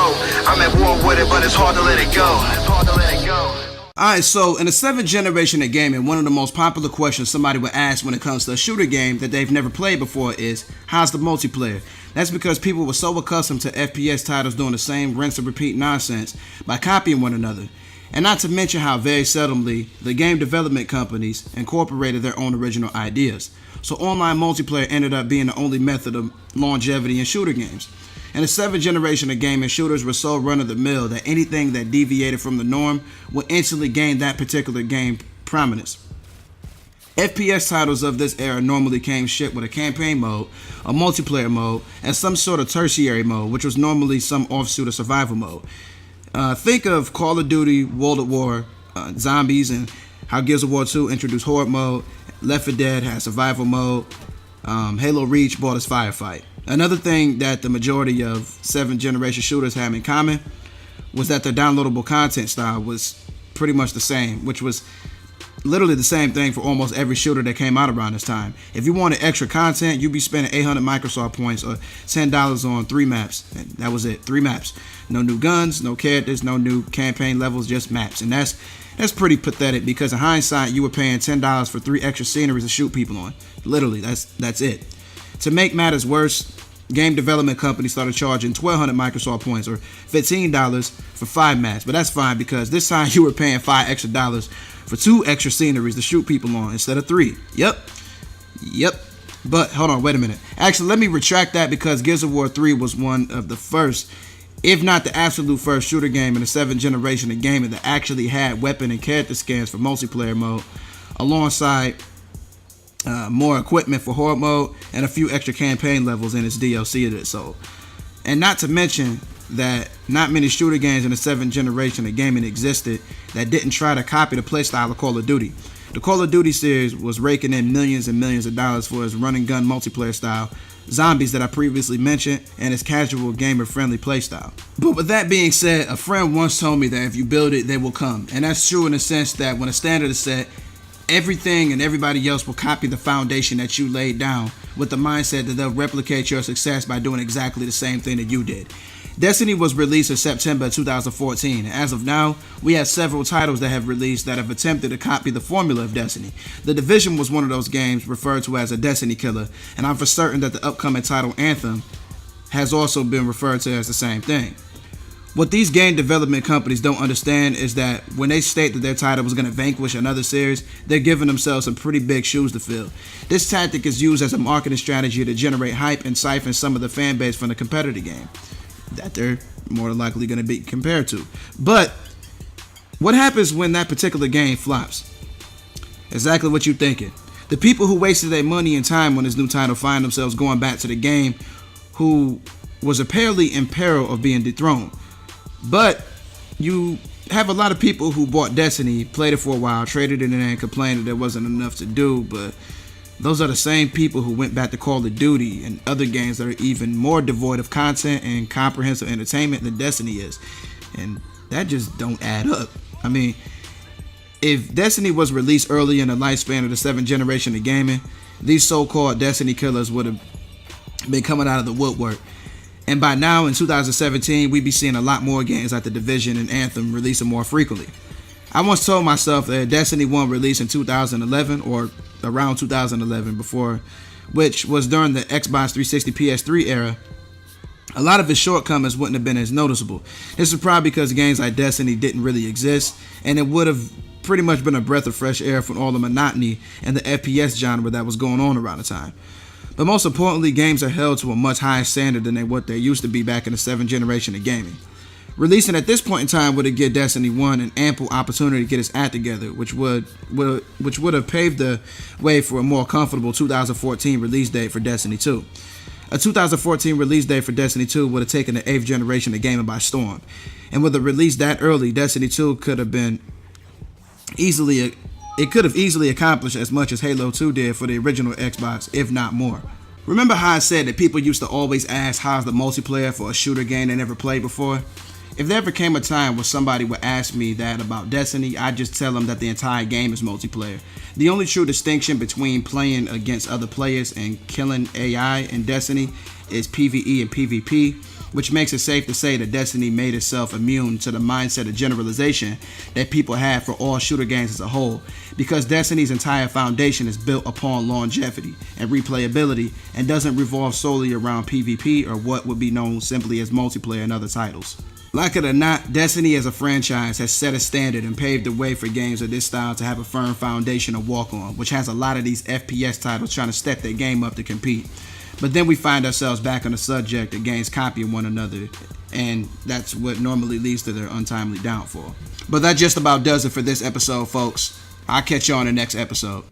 go. I'm at war with it, but it's hard to let it go. Alright, so in the 7th generation of gaming, one of the most popular questions somebody would ask when it comes to a shooter game that they've never played before is, how's the multiplayer? That's because people were so accustomed to FPS titles doing the same rinse and repeat nonsense by copying one another. And not to mention how very seldomly the game development companies incorporated their own original ideas. So online multiplayer ended up being the only method of longevity in shooter games. In the 7th generation of gaming, shooters were so run-of-the-mill that anything that deviated from the norm would instantly gain that particular game prominence. FPS titles of this era normally came shipped with a campaign mode, a multiplayer mode, and some sort of tertiary mode, which was normally some offshoot of survival mode. Think of Call of Duty, World at War, Zombies, and how Gears of War 2 introduced Horde mode, Left 4 Dead had survival mode, Halo Reach brought us Firefight. Another thing that the majority of 7th generation shooters have in common was that their downloadable content style was pretty much the same, which was literally the same thing for almost every shooter that came out around this time. If you wanted extra content, you'd be spending 800 Microsoft points or $10 on 3 maps. And that was it, 3 maps. No new guns, no characters, no new campaign levels, just maps. And that's pretty pathetic because in hindsight, you were paying $10 for 3 extra sceneries to shoot people on. Literally, that's it. To make matters worse, game development companies started charging 1,200 Microsoft points or $15 for 5 maps. But that's fine because this time you were paying $5 extra for 2 extra sceneries to shoot people on instead of 3. Yep. But hold on, wait a minute. Actually, let me retract that because Gears of War 3 was one of the first, if not the absolute first shooter game in the 7th generation of gaming that actually had weapon and character scans for multiplayer mode, alongside more equipment for horde mode and a few extra campaign levels in its DLC that it sold. And not to mention that not many shooter games in the 7th generation of gaming existed that didn't try to copy the playstyle of Call of Duty. The Call of Duty series was raking in millions and millions of dollars for its run and gun multiplayer style, Zombies that I previously mentioned, and its casual gamer-friendly playstyle. But with that being said, a friend once told me that if you build it, they will come. And that's true in the sense that when a standard is set, everything and everybody else will copy the foundation that you laid down with the mindset that they'll replicate your success by doing exactly the same thing that you did. Destiny was released in September 2014, and as of now, we have several titles that have released that have attempted to copy the formula of Destiny. The Division was one of those games referred to as a Destiny killer, and I'm for certain that the upcoming title Anthem has also been referred to as the same thing. What these game development companies don't understand is that when they state that their title was going to vanquish another series, they're giving themselves some pretty big shoes to fill. This tactic is used as a marketing strategy to generate hype and siphon some of the fan base from the competitive game that they're more than likely going to be compared to. But what happens when that particular game flops? Exactly what you're thinking. The people who wasted their money and time on this new title find themselves going back to the game who was apparently in peril of being dethroned. But you have a lot of people who bought Destiny, played it for a while, traded it in and complained that there wasn't enough to do, but those are the same people who went back to Call of Duty and other games that are even more devoid of content and comprehensive entertainment than Destiny is. And that just don't add up. I mean, if Destiny was released early in the lifespan of the 7th generation of gaming, these so-called Destiny killers would have been coming out of the woodwork. And by now, in 2017, we'd be seeing a lot more games like The Division and Anthem releasing more frequently. I once told myself that Destiny 1 released in 2011 or around 2011 before, which was during the Xbox 360 PS3 era, a lot of its shortcomings wouldn't have been as noticeable. This is probably because games like Destiny didn't really exist, and it would have pretty much been a breath of fresh air from all the monotony and the FPS genre that was going on around the time. But most importantly, games are held to a much higher standard than what they used to be back in the 7th generation of gaming. Releasing at this point in time would have given Destiny 1 an ample opportunity to get its act together, which would have paved the way for a more comfortable 2014 release date for Destiny 2. A 2014 release date for Destiny 2 would have taken the 8th generation of gaming by storm. And with a release that early, Destiny 2 could have easily accomplished as much as Halo 2 did for the original Xbox, if not more. Remember how I said that people used to always ask how's the multiplayer for a shooter game they never played before? If there ever came a time where somebody would ask me that about Destiny, I'd just tell them that the entire game is multiplayer. The only true distinction between playing against other players and killing AI in Destiny is PvE and PvP, which makes it safe to say that Destiny made itself immune to the mindset of generalization that people have for all shooter games as a whole, because Destiny's entire foundation is built upon longevity and replayability and doesn't revolve solely around PvP or what would be known simply as multiplayer in other titles. Like it or not, Destiny as a franchise has set a standard and paved the way for games of this style to have a firm foundation to walk on, which has a lot of these FPS titles trying to step their game up to compete. But then we find ourselves back on the subject of games copying one another, and that's what normally leads to their untimely downfall. But that just about does it for this episode, folks. I'll catch you on the next episode.